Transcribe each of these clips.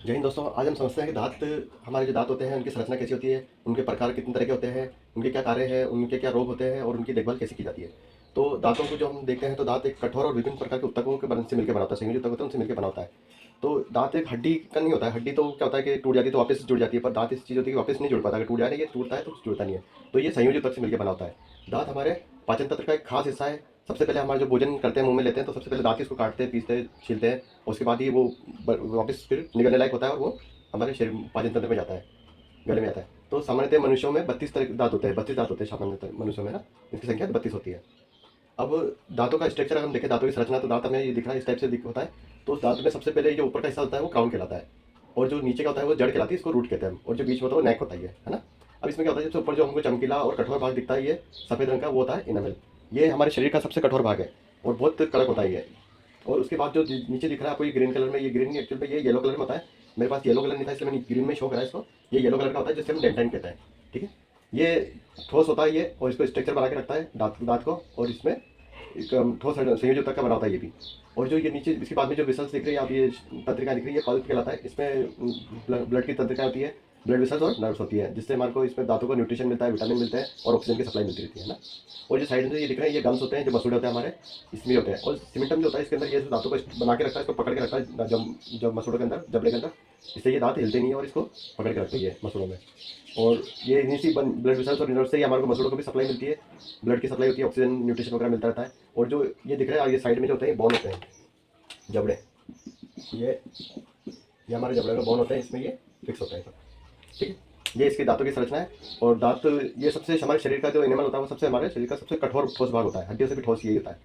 जय हिंद दोस्तों। आज हम समझते हैं कि दांत, हमारे जो दांत होते हैं उनकी संरचना कैसी होती है, उनके प्रकार कितने तरह के होते हैं, उनके क्या कार्य हैं, उनके क्या रोग होते हैं और उनकी देखभाल कैसे की जाती है। तो दांतों को जो हम देखते हैं तो दांत एक कठोर और विभिन्न प्रकार के ऊतकों के बन से मिलकर बना होता है, संयोजित ऊतक होते हैं उनसे मिलकर बना होता है। तो दांत एक हड्डी का नहीं होता है। हड्डी तो क्या होता है कि टूट जाती है तो वापस जुड़ जाती है, पर दांत इस चीज़ होती है कि वापस नहीं जुड़ पाता। अगर टूट जाए ना, ये टूटता है तो जुड़ता नहीं है। तो ये संयोजित ऊतक से मिलकर बना होता है। दांत हमारे पाचन तंत्र का एक खास हिस्सा है। सबसे पहले हमारा जो भोजन करते हैं, मुंह में लेते हैं, तो सबसे पहले दांत ही इसको काटते हैं, पीसते हैं, छीलते हैं। उसके बाद ही वो वापस फिर निकलने लायक होता है और वो हमारे शरीर पाचन तंत्र में जाता है, गले में आता है। तो सामान्यतः मनुष्यों में 32 तरह के दांत होते हैं, 32 दांत होते हैं सामान्यतः मनुष्यों में ना। इनकी संख्या 32 होती है। अब दांतों का स्ट्रक्चर अगर हम देखें, दांतों की संरचना, तो दांत हमें ये दिख रहा है, इस टाइप से दिख होता है। तो दांत में सबसे पहले जो ऊपर का हिस्सा होता है वो क्राउन कहलाता है, और जो नीचे का होता है वो जड़ कहलाती है, इसको रूट कहते हैं हम, और जो बीच में होता है वो नेक होता है ना। अब इसमें क्या होता है, सबसे ऊपर जो हमको चमकीला और कठोर भाग दिखता है, ये सफेद रंग का, वो होता है इनामेल। ये हमारे शरीर का सबसे कठोर भाग है और बहुत कड़क होता है ये। और उसके बाद जो नीचे दिख रहा है आपको, ये ग्रीन कलर में, ये ग्रीन एक्चुअल में ये येलो कलर में होता है। मेरे पास येलो कलर नहीं था इसलिए मैंने ग्रीन में शो करा है इसको। ये येलो कलर का होता है जिससे हम डेंटाइन कहते हैं। ठीक है। ये ठोस होता है ये, और इसको स्ट्रक्चर बना के रखता है दांत दांत को, और इसमें एक ठोस संयोजक तक का बना होता है ये भी। और जो ये नीचे इसके बाद में जो विसल्स दिख रही है आप, ये तंत्रिका दिख रही है, पल्प कहलाता है। इसमें ब्लड की तंत्रिका होती है, ब्लड वेसल्स और नर्व्स होती है, जिससे हमारे को इसमें दांतों को न्यूट्रिशन मिलता है, विटामिन मिलते हैं और ऑक्सीजन की सप्लाई मिलती रहती है ना। और जो साइड में ये दिख रहे हैं, ये गम्स होते हैं, जो मसूड़े होते हैं हमारे, इसमें होते हैं। और सीमेंटम जो होता है इसके अंदर, ये दांतों को बना के रखता है, इसको पकड़ के रखता है जब जब मसूड़ों के अंदर, जबड़े के अंदर। इससे ये दांत हिलते नहीं है और इसको पकड़ के रखते हैं ये मसूड़ों में। और ये इन्हीं सी ब्लड वेसल्स और नर्व से ही हमारे को मसूड़ों को भी सप्लाई मिलती है, ब्लड की सप्लाई होती है, ऑक्सीजन न्यूट्रिशन वगैरह मिलता रहता है। और जो ये दिख रहा है ये साइड में जो होते हैं बोन होते हैं, जबड़े, ये हमारे जबड़े का बोन होता है, इसमें ये फिक्स होता है सब। ठीक है। ये इसकी दांतों की संरचना है। और दांत, ये सबसे हमारे शरीर का जो एनिमल होता है वो सबसे हमारे शरीर का सबसे कठोर ठोस भाग होता है, हड्डियों से भी ठोस यही होता है।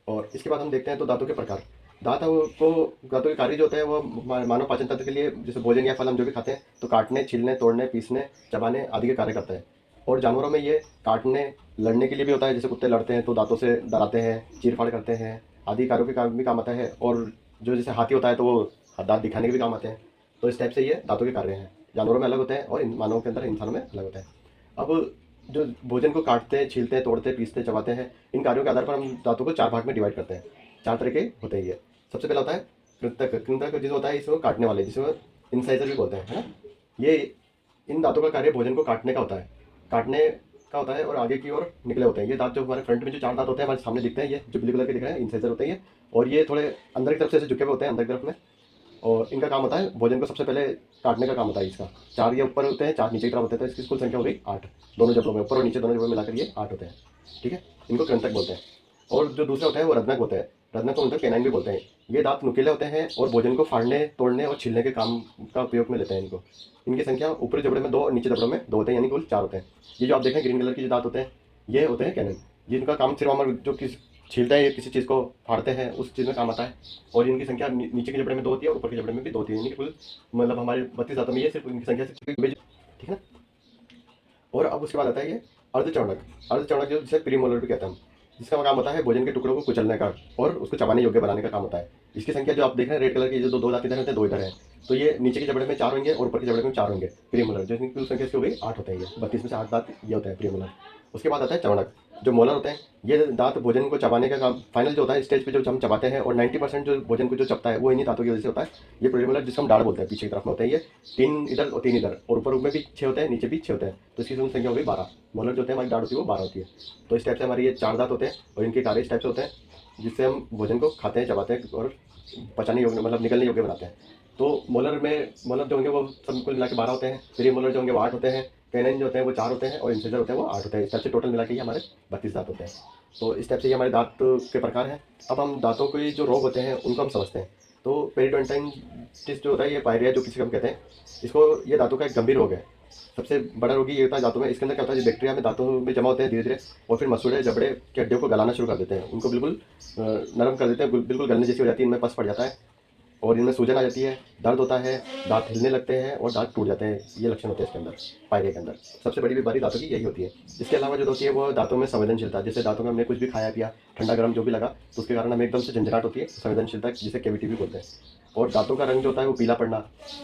और इसके बाद हम देखते हैं तो दांतों के प्रकार। दांतों के कार्य जो होते हैं वो मानव पाचन तंत्र के लिए, जैसे भोजन या फल हम जो भी खाते हैं तो काटने, छीलने, तोड़ने, पीसने, चबाने आदि के कार्य करते हैं। और जानवरों में ये काटने, लड़ने के लिए भी होता है, जैसे कुत्ते लड़ते हैं तो दांतों से डराते हैं, चीर-फाड़ करते हैं, आदि कार्यों के काम भी काम आता है। और जो जैसे हाथी होता है तो वो दांत दिखाने के भी काम आते हैं। तो इस टाइप से ये दांतों के कार्य हैं, जानवरों में अलग होते हैं और मानवों के अंदर, इंसानों में अलग होते हैं। अब जो भोजन को काटते हैं, छीलते हैं, तोड़ते हैं, पीसते हैं, चबाते हैं, इन कार्यों के आधार पर हम दांतों को 4 भाग में डिवाइड करते हैं। 4 तरह के होते हैं ये। सबसे पहला होता है कृंतक। कृंतक जिसे होता है इसमें काटने वाले, जिसमें इंसाइजर भी बोलते हैं, है ना। ये इन दांतों का कार्य भोजन को काटने का होता है, काटने का होता है, और आगे की ओर निकले होते हैं। ये दांत जो हमारे फ्रंट में जो 4 दांत होते हैं हमारे सामने दिखते हैं, ये जो ब्लू कलर के दिख रहे हैं, इंसाइजर होते हैं ये। और ये थोड़े अंदर की तरफ से ऐसे झुके हुए होते हैं, अंदर की तरफ में। और इनका काम होता है भोजन को सबसे पहले काटने का काम होता है इसका। 4 ये ऊपर होते हैं, 4 नीचे की तरफ होते हैं, तो इसकी कुल संख्या हो गई 8। दोनों जबड़ों में, ऊपर और नीचे दोनों जबड़ों में मिलाकर ये 8 होते हैं। ठीक है। इनको कृंतक बोलते हैं। और जो दूसरे होते हैं वो रत्नक होते हैं। रत्नक को उनका कैनाइन भी बोलते हैं। ये दांत नुकीले होते हैं और भोजन को फाड़ने, तोड़ने और छीलने के काम का उपयोग में लेते हैं इनको। इनकी संख्या ऊपरी जबड़े में 2 और नीचे जबड़ों में 2 होते हैं, यानी कुल 4 होते हैं। ये जो आप देखें ग्रीन कलर के जो दांत होते हैं, ये होते हैं कैनन। जिनका काम सिर्फ हमारे जो किस छीलते हैं, किसी चीज़ को फाड़ते हैं, उस चीज़ में काम आता है। और इनकी संख्या नीचे के जबड़े में 2 होती है और ऊपर के जबड़े में भी 2 होती है, यानी कि कुल मतलब हमारे 32 दांतों में ये सिर्फ इनकी संख्या सिर्फ। ठीक है ना। और अब उसके बाद आता है ये अर्धचौड़क। अर्धचौड़क जो जिसे प्रीमोलर भी कहते हैं हम, जिसका काम होता है भोजन के टुकड़ों को कुचलने का और उसको चबाने योग्य बनाने का काम होता है। इसकी संख्या जो आप देख रहे हैं रेड कलर की, जो दो दांत इधर होते हैं, 2 इधर है। तो ये नीचे के जबड़े में 4 होंगे और ऊपर के जबड़े में 4 होंगे, प्रीमोलर। जो इनकी कुल संख्या इसकी हो गई 8 होते हैं। ये 32 में से 8 दांत ये होता है प्रीमोलर। उसके बाद आता है चवणक। जो मोलर होते हैं, ये दांत भोजन को चबाने का काम, फाइनल जो होता है स्टेज पे जो हम चबाते हैं, और 90% जो भोजन को जो चबता है वो इन्हीं दांतों की वजह से होता है। ये प्रीमोलर जिसको हम दाढ़ बोलते हैं, पीछे की तरफ में होते हैं ये। 3 इधर और 3 इधर, और ऊपर में भी 6 होते हैं, नीचे भी 6 होते हैं। तो इसकी कुल संख्या हो गई 12। मोलर जो होते हैं हमारी दाढ़ होती है वो 12 होती है। तो इस टाइप से हमारे ये 4 दांत होते हैं और इनके कार्य इस टाइप से होते हैं, जिससे हम भोजन को खाते हैं, चबाते हैं और पचाने योग्य, मतलब निकलने योग्य बनाते हैं। तो मोलर जो होंगे वो सब कुल मिला के 12 होते हैं। प्री मोलर जो होंगे वो 8 होते हैं। कैनाइन जो होते हैं वो 4 होते हैं और इंसिजर होते हैं वो 8 होते हैं। इस टाइप से टोटल मिला के ये हमारे 32 दांत होते हैं। तो इस टाइप से ये हमारे दांत के प्रकार हैं। अब हम दांतों के जो रोग होते हैं उनको हम समझते हैं। तो पेरिडोन्टाइटिस जो होता है, ये पायरिया जो किसी को हम कहते हैं, इसको, ये दांतों का एक गंभीर रोग है। सबसे बड़ा रोगी ये होता है दांतों में। इसके अंदर क्या होता है, बैक्टीरिया में दांतों में जमा होते हैं धीरे धीरे, और फिर मसूड़े, जबड़े की हड्डियों को गलाना शुरू कर देते हैं, उनको बिल्कुल नरम कर देते हैं, बिल्कुल गलने जैसी हो जाती है, इनमें पस पड़ जाता है और इनमें सूजन आ जाती है, दर्द होता है, दांत हिलने लगते हैं और दांत टूट जाते हैं। ये लक्षण होते हैं इसके अंदर, पायरिया के अंदर। सबसे बड़ी बीमारी दांतों की यही होती है। इसके अलावा जो होती है वो दांतों में संवेदनशीलता, जैसे दांतों में हमने कुछ भी खाया पिया, ठंडा गर्म जो भी लगा, तो उसके कारण हमें एकदम से झंझनाहट होती है, संवेदनशीलता, जिसे कैविटी भी बोलते हैं। और दांतों का रंग जो होता है वो पीला पड़ना।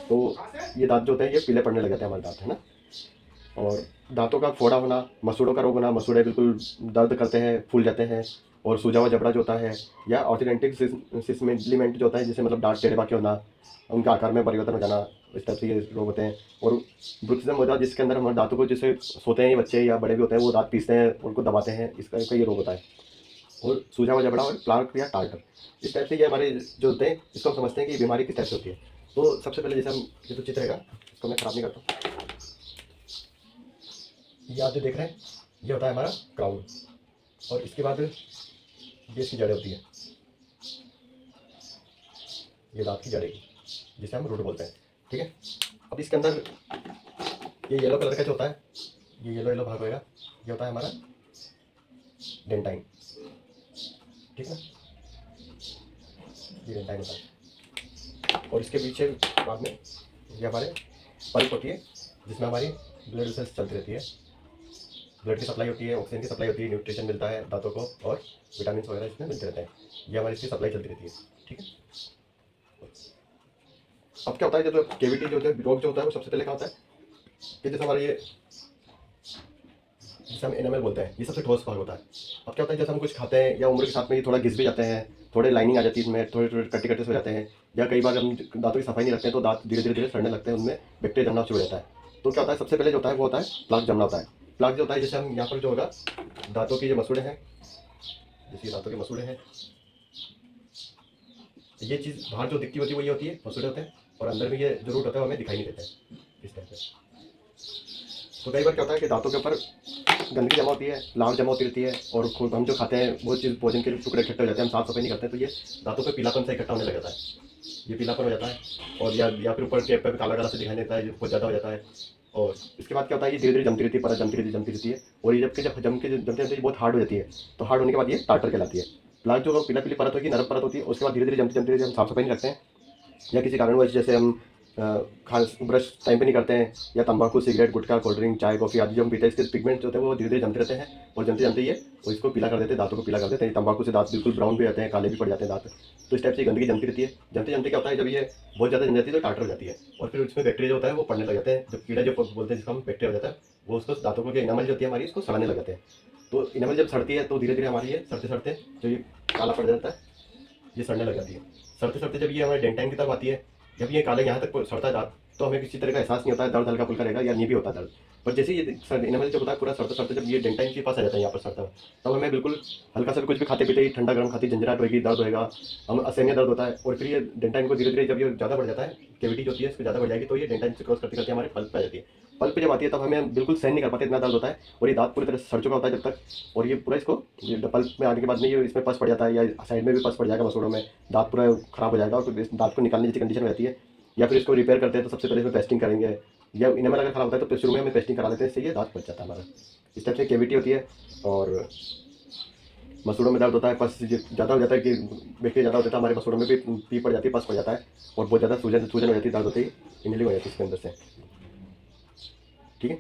तो ये दांत जो होते हैं ये पीले पड़ने लग जाते हैं हमारे दांत, है ना। और दांतों का फोड़ा होना, मसूड़ों का रोग होना, मसूड़े बिल्कुल दर्द करते हैं, फूल जाते हैं, और सूजा हुआ जबड़ा जो होता है, या ऑर्थोडेंटिक सिस्मेंट जो होता है, जिससे मतलब दांत टेढ़े बाके होना, उनका आकार में परिवर्तन हो जाना, इस तरह से ये रोग होते हैं। और ब्रुक्सिज्म होता है जिसके अंदर हमारे दांतों को, जैसे सोते हैं बच्चे या बड़े भी होते हैं, वो दांत पीसते हैं, उनको दबाते हैं, इसका ये रोग होता है। और सूजा हुआ जबड़ा और प्लाक या टार्टर, इस टाइप से ये हमारे जो होते हैं, इसको हम समझते हैं कि ये बीमारी किस टाइप से होती है। तो सबसे पहले जैसे हम, ये तो चित्र रहेगा, इसको मैं खराब नहीं करता हूँ। ये आप जो देख रहे हैं, ये होता है हमारा क्राउन, और इसके बाद ये इसकी जड़ें होती है, ये दांत की जड़ें, जिसे हम रूट बोलते हैं। ठीक है, अब इसके अंदर ये येलो कलर का जो होता है, ये येलो येलो भाग होएगा, ये होता है हमारा डेंटाइन। ठीक है, ये डेंटाइन होता है। और इसके पीछे बाद में ये हमारे पल्प होती है, जिसमें हमारी ब्लड वेसल्स चलती रहती है, ब्लड की सप्लाई होती है, ऑक्सीजन की सप्लाई होती है, न्यूट्रिशन मिलता है दांतों को, और विटामिन वगैरह इसमें मिलते रहते हैं। ये हमारी इसकी सप्लाई चलती रहती है। ठीक है, अब क्या होता है, जब केविटी जो रोग जो होता है, वो सबसे पहले क्या होता है कि जैसे हमारा ये, जिसे हम एनामेल बोलते हैं, ये सबसे ठोस भाग होता है। अब क्या होता है, जैसे हम कुछ खाते हैं या उम्र के साथ में ये थोड़ा घिस भी जाते हैं, थोड़े लाइनिंग आ जाती है इसमें, थोड़े थोड़े कट्टे कट्टे से हो जाते हैं, या कई बार हम दांतों की सफाई नहीं रखते हैं तो दांत धीरे धीरे धीरे सड़ने लगते हैं, उनमें बैक्टीरिया जमना शुरू हो जाता है। तो क्या होता है, सबसे पहले जो होता है वो होता है प्लाक जमना होता है। प्लाक जो होता है, जैसे हम यहाँ पर जो होगा, दांतों की जो मसूड़े हैं, जैसे दांतों के मसूड़े हैं, ये चीज़ बाहर जो दिखती होती है वो ये होती है, मसूड़े होते हैं, और अंदर में ये जो रूट होता है वो हमें दिखाई नहीं देते हैं इस टाइप से। तो कई बार क्या होता है कि दांतों के ऊपर गंदगी जमा होती है, लार जमा होती रहती है, और हम जो खाते हैं वो चीज़, भोजन के टुकड़े इकट्ठे हो जाते हैं, हम साफ सफाई नहीं करते हैं, तो ये दांतों पे पीलापन से इकट्ठा होने लग जाता है, ये पीलापन हो जाता है, और या फिर ऊपर के पे काला काला से दिखाई देता है, बहुत ज़्यादा हो जाता है। और इसके बाद क्या होता है, ये धीरे धीरे जमती रहती है, परत जमती रहती है, और ये जब जमते जमते बहुत हार्ड हो जाती है, तो हार्ड होने के बाद ये टार्टर कहलाती है। प्लाक जो पीला पीली परत होगी, नरम परत होती है, उसके बाद धीरे धीरे जमती हम साफ सफाई नहीं करते हैं, या किसी कारणवश जैसे हम ब्रश टाइम पे नहीं करते हैं, या तंबाकू, सिगरेट, गुटखा, कोल्ड ड्रिंक, चाय, कॉफी आदि जो हम पीते हैं, इसके पिगमेंट जो होते हैं वो धीरे धीरे जमते रहते हैं, और जमते जमते ये वो इसको पीला कर देते हैं, दांतों को पीला कर देते हैं। तंबाकू से दांत बिल्कुल ब्राउन भी रहते हैं, काले भी पड़ जाते हैं दांत। तो इस टाइप से गंदगी जमती रहती है। जमते जमते क्या होता है, जब ये बहुत ज़्यादा जम जाती है तो टार्टर हो जाती है, और फिर उसमें बैक्टीरिया जो होता है वो पड़ने लग जाते हैं, जब कीड़ा जो बोलते हैं जिसको हम बैक्टीरिया हो जाता है, वो उसको दांतों को इनामल जो होती है हमारी, इसको सड़ाने लग जाते हैं। तो इनामल जब सड़ती है तो धीरे धीरे हमारी ये सड़ते सड़ते जो ये काला पड़ जाता है, ये सड़ने लग जाती है। सड़ते सड़ते जब ये हमारे डेंटाइन की तरफ आती है, जब ये काले यहाँ तक सड़ता है दांत, तो हमें किसी तरह का एहसास नहीं होता है, दर्द हल्का फुल्का रहेगा या नहीं भी होता दर्द। पर जैसे ये इनामल जब होता है पूरा सड़ते सड़ते, जब ये डेंटाइन के पास आ जाता है, यहाँ पर सड़ता है, तब हमें बिल्कुल हल्का सा भी कुछ भी खाते पीते ही ठंडा गर्म खाती झंझनाहट होगी, दर्द होगा, हम असहनीय दर्द होता है। और फिर ये डेंटाइन को धीरे धीरे जब ये ज़्यादा बढ़ जाता है, कैविटी जो होती है इसको ज़्यादा बढ़ जाएगी, तो ये डेंटाइन से क्रॉस करते करते हमारे पल्प पे आ जाती है। पल्प पे जब आती है तब हमें बिल्कुल सहन नहीं कर पाते, इतना दर्द होता है, और ये दांत पूरी तरह से सड़ चुका होता है जब तक, और ये पूरा इसको पल्प में आने के बाद में ये इसमें पस पड़ जाता है, या साइड में भी पस पड़ जाएगा मसूड़ों में, दांत पूरा खराब हो जाएगा, और फिर दांत को निकालने जैसी कंडीशन हो जाती है। या फिर इसको रिपेयर करते हैं तो सबसे पहले इसमें पेस्टिंग करेंगे, या इनेमल अगर खराब होता है तो शुरू में हमें पेस्टिंग करा लेते हैं, इससे ये दांत बच जाता है हमारा। इस टाइप से कैविटी होती है, और मसूड़ों में दर्द होता है, पस ज़्यादा हो जाता है कि बैक्टीरिया ज़्यादा हो जाता है, हमारे मसूड़ों में भी पी पड़ जाती है, पस पड़ जाता है, और बहुत ज़्यादा सूजन सूजन हो जाती है, दर्द होती है, इंजली हो जाती है इसके अंदर से। ठीक है,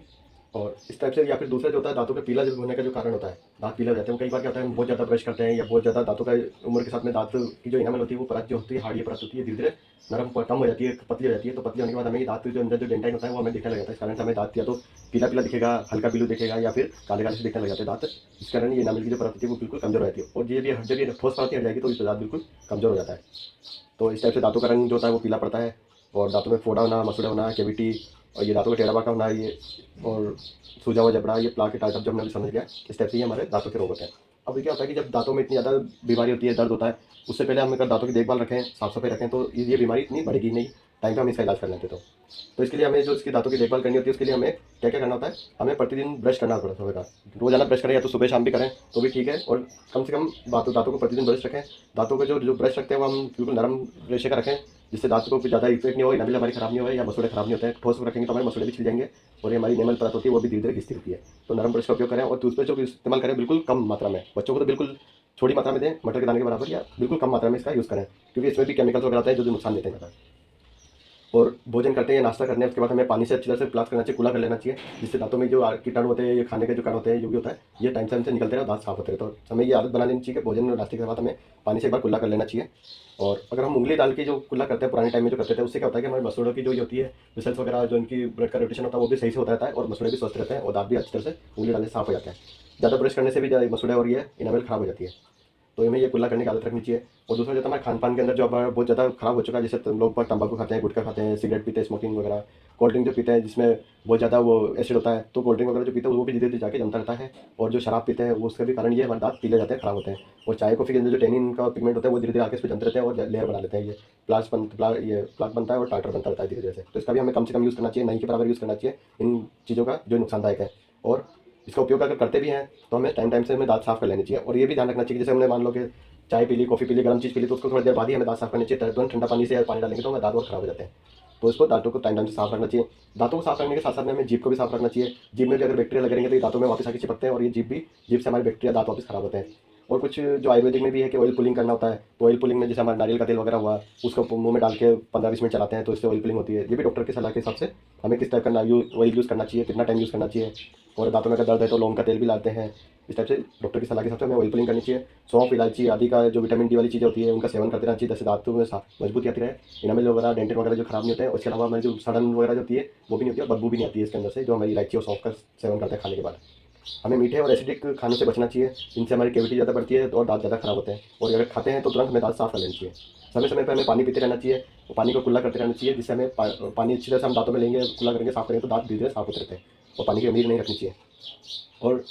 और इस टाइप से। या फिर दूसरा जो होता है, दांतों के पीला जो होने का जो कारण होता है, दांत पीला हो जाते हैं। कई बार क्या होता है, हम बहुत ज़्यादा ब्रश करते हैं, या बहुत ज़्यादा दांतों का उम्र के साथ में दांत की जो इनामल होती है, वो परत जो होती है, हार्ड ये परत होती है, धीरे धीरे नरम कम हो जाती है, पतली हो जाती है। तो पतली होने के बाद हमें ये दांत जो अंदर जो डेंटाइन होता है वो हमें दिखने लग जाता है। इस कारण से हमें दांत या तो पीला पीला दिखेगा, हल्का पीलू दिखेगा, या फिर काले काले से दिखने लग जाते हैं दांत। इस कारण ये इनामल की जो परत होती है वो बिल्कुल कमजोर हो जाती है, और ये भी जब ये ठोस परत हट जाएगी तो ये दांत बिल्कुल कमजोर हो जाता है। तो इस टाइप से दांतों का रंग जो होता है वो पीला पड़ता है, और दांतों में फोड़ा होना, मसूड़े होना, कैविटी, और ये दांतों का टेढ़ा बाका होना, ये और सूजा हुआ जबड़ा, ये प्लाक के टाइप, जब हमने समझ गया, इस टाइप से ये हमारे दांतों के रोग होते हैं। अब ये क्या होता है कि जब दांतों में इतनी ज़्यादा बीमारी होती है, दर्द होता है, उससे पहले हम अगर दांतों की देखभाल रखें, साफ सफाई रखें, तो ये बीमारी इतनी बढ़ेगी नहीं, टाइम पे हम इसका इलाज कर लेते। तो इसके लिए हमें जो इसकी दांतों की देखभाल करनी होती है, उसके लिए हमें क्या क्या करना होता है, हमें प्रतिदिन ब्रश करना होगा। रोजाना ब्रश करें, या तो सुबह शाम भी करें तो भी ठीक है, और कम से कम दांतों को प्रतिदिन ब्रश रखें। दांतों को जो ब्रश रखते हैं वो हम बिल्कुल नरम रेशे का रखें, जिससे दांतों को ज़्यादा इफेक्ट नहीं हो, इनामल हमारी खराब नहीं हो, या मसूड़े खराब नहीं होते हैं। ठोस रखेंगे तो हमारे मसूड़े भी छिल जाएंगे, और ये हमारी इनेमल परत होती है वो भी धीरे धीरे घिसती रहती है। तो नरम ब्रश का उपयोग करें, और टूथपेस्ट का इस्तेमाल करें बिल्कुल कम मात्रा में। बच्चों को तो बिल्कुल छोटी मात्रा में दें, मटर के दाने के बराबर, या बिल्कुल कम मात्रा में इसका यूज़ करें, क्योंकि इसमें भी केमिकल्स वगैरह आते हैं जो नुकसान देते हैं। और भोजन करते हैं, नाश्ता करने उसके बाद हमें पानी से अच्छी तरह से प्लास करना चाहिए, कुला कर लेना चाहिए, जिससे दांतों में जो कीटाणु होते हैं, ये खाने के जो कारण होते हैं, जो भी होता है, ये टाइम से निकलते रहे, दांत साफ होते रहे। तो हमें ये आदत बना लेनी चाहिए कि भोजन और नाश्ते के बाद हमें पानी से एक बार कुल्ला कर लेना चाहिए। और अगर हम उंगली डाल के जो कुल्ला करते हैं पुराने टाइम में जो करते थे, उससे क्या होता है कि हमारे मसूड़ों की जो होती है विसल्स वगैरह, जो इनकी ब्लड का रोटेशन होता है वो भी सही से होता रहता है, और मसूड़े भी स्वस्थ रहते हैं, और दांत भी अच्छी तरह से उंगली डालने से साफ हो जाते हैं। ज़्यादा ब्रश करने से भी मसूड़े और ये इनामल खराब हो जाती है। तो हमें ये कुल्ला करने की आदत रखनी चाहिए। और दूसरा जो हमारे खान पान के अंदर जो हमारा बहुत ज़्यादा खराब हो चुका है, जैसे लोग पर तंबाकू खाते हैं, गुटखा खाते हैं, सिगरेट पीते हैं, स्मोकिंग वगैरह, कोल्ड ड्रिंक जो पीते हैं जिसमें बहुत ज़्यादा वो एसिड होता है, तो कोल्ड ड्रिंक वगैरह जो पीते हैं वो भी धीरे धीरे जाके जमता रहता है। और जो शराब पीते हैं वो उसके भी कारण ये हमारे दांत पीले जाते हैं, खराब होते हैं। और चाय कॉफ़ी के अंदर जो टेनिन का पिगमेंट होता है वो धीरे धीरे आके इस पे जमते रहते हैं और लेयर बना लेते हैं। ये प्लाक बनता है और टाटर बनता रहता है धीरे धीरे से। तो इसका भी हमें कम से कम यूज़ करना चाहिए, नहीं के बराबर यूज़ करना चाहिए इन चीज़ों का जो नुकसानदायक है। और इसका उपयोग अगर करते भी हैं तो हमें टाइम टाइम से हमें दांत साफ कर लेनी चाहिए। और ये भी ध्यान रखना चाहिए कि जैसे हमने मान लो कि चाय पी ली, कॉफ़ी पी ली, गर्म चीज़ पी ली, तो उसको थोड़ी देर बाद ही हमें दांत साफ करनी चाहिए। तुरंत ठंडा पानी से पानी डालेंगे तो हमें दांत और खराब हो जाते हैं। तो इसको दांतों को टाइम टाइम से साफ रखना चाहिए। दांतों को साफ रखने के साथ साथ में हमें जीभ को भी साफ रखना चाहिए। जीभ में भी अगर बैक्टीरिया लगे रहेंगे तो ये दांतों में वापस आके चिपकते हैं और ये जीभ से हमारे बैक्टीरिया दांत वापस खराब होते हैं। और कुछ जो आयुर्वेदिक में भी है कि ऑयल पुलिंग करना होता है, तो ऑयल पुलिंग में जैसे हमारा नारियल का तेल वगैरह हुआ, उसको मुंह में डाल के 15-20 मिनट चलाते हैं तो इससे ऑयल पुलिंग होती है। ये भी डॉक्टर की सलाह के हिसाब से हमें किस टाइप का ऑयल यूज़ करना चाहिए, कितना टाइम यूज़ करना चाहिए। और दांतों में अगर दर्द है तो लौंग का तेल भी लाते हैं। इस टाइप से डॉक्टर की सलाह के हिसाब से हमें ऑयल पुलिंग करनी चाहिए। सौंफ, इलायची आदि का जो विटामिन डी वाली चीज़ें होती है उनका सेवन करते रहना चाहिए, जैसे दांतों में मजबूती आती रहे, इनामेल वगैरह, डेंटिन वगैरह जो खराब नहीं होते हैं। उसके अलावा हमें जो सड़न वगैरह जो होती है वो भी नहीं होती है और बदबू भी नहीं आती है इसके अंदर से, जो हमारी इलायची और सौंफ का सेवन करते हैं खाने के बाद। हमें मीठे और एसिडिक खानों से बचना चाहिए, इनसे हमारी कैविटी ज़्यादा बढ़ती है और दांत ज़्यादा खराब होते हैं। और अगर खाते हैं तो तुरंत हमें दांत साफ कर लेना चाहिए। समय समय पर हमें पानी पीते रहना चाहिए और पानी को कुल्ला करते रहना चाहिए, जिससे हमें पानी अच्छी तरह से हम दांतों में लेंगे, कुल्ला करेंगे, साफ करेंगे तो दांत धीरे धीरे साफ होते रहते हैं। और पानी की अमीर नहीं रखनी चाहिए। और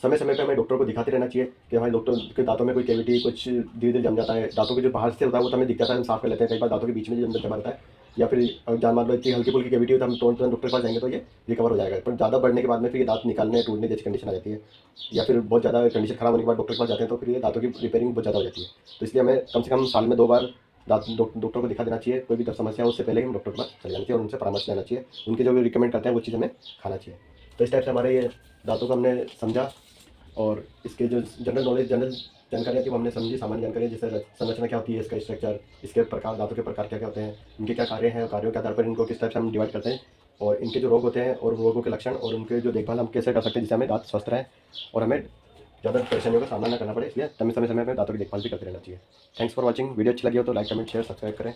समय समय पे हमें डॉक्टर को दिखाते रहना चाहिए कि हमारे डॉक्टर के दांतों में कोई कैविटी कुछ धीरे धीरे जम जाता है। दांतों के जो बाहर से होता है वो तो हमें दिख जाता है, हम साफ कर लेते हैं। कई बार दांतों के बीच में जमा रहता है, या फिर जान मान लो इतनी हल्की फुल्की कैविटी हो तो हम तुरंत डॉक्टर के पास जाएंगे तो ये रिकवर हो जाएगा। पर ज़्यादा बढ़ने के बाद में फिर ये दांत निकालने टूटने जैसी कंडीशन आ जाती है, या फिर बहुत ज़्यादा कंडीशन खराब होने के बाद डॉक्टर के पास जाते हैं तो फिर ये दांतों की रिपेयरिंग बहुत ज़्यादा हो जाती है। तो इसलिए हमें कम से कम साल में 2 बार दांत डॉक्टर को दिखा देना चाहिए। कोई भी समस्या हो उससे पहले ही हम डॉक्टर के पास चले जाना चाहिए और उनसे परामर्श लेना चाहिए। उनके जो भी रिकमेंड करते हैं वो चीज़ हमें खाना चाहिए। तो इस टाइप से हमारे ये दांतों को हमने समझा और इसके जो जनरल नॉलेज, जनरल जानकारियाँ थी वो हमने समझी। सामान्य जानकारी जैसे संरचना क्या होती है, इसका स्ट्रक्चर, इसके प्रकार, दांतों के प्रकार क्या क्या होते हैं, इनके क्या कार्य हैं और कार्यों के आधार पर इनको किस टाइप से हम डिवाइड करते हैं, और इनके जो रोग होते हैं और रोगों के लक्षण और उनके जो देखभाल हम कैसे कर सकते हैं जिससे हमें दांत स्वस्थ रहें और हमें ज़्यादा परेशानियों का सामना ना करना पड़े। इसलिए समय समय में दांतों की देखभाल भी करते रहना चाहिए। Thanks for watching. वीडियो अच्छी लगी हो तो लाइक, कमेंट, शेयर, सब्सक्राइब करें।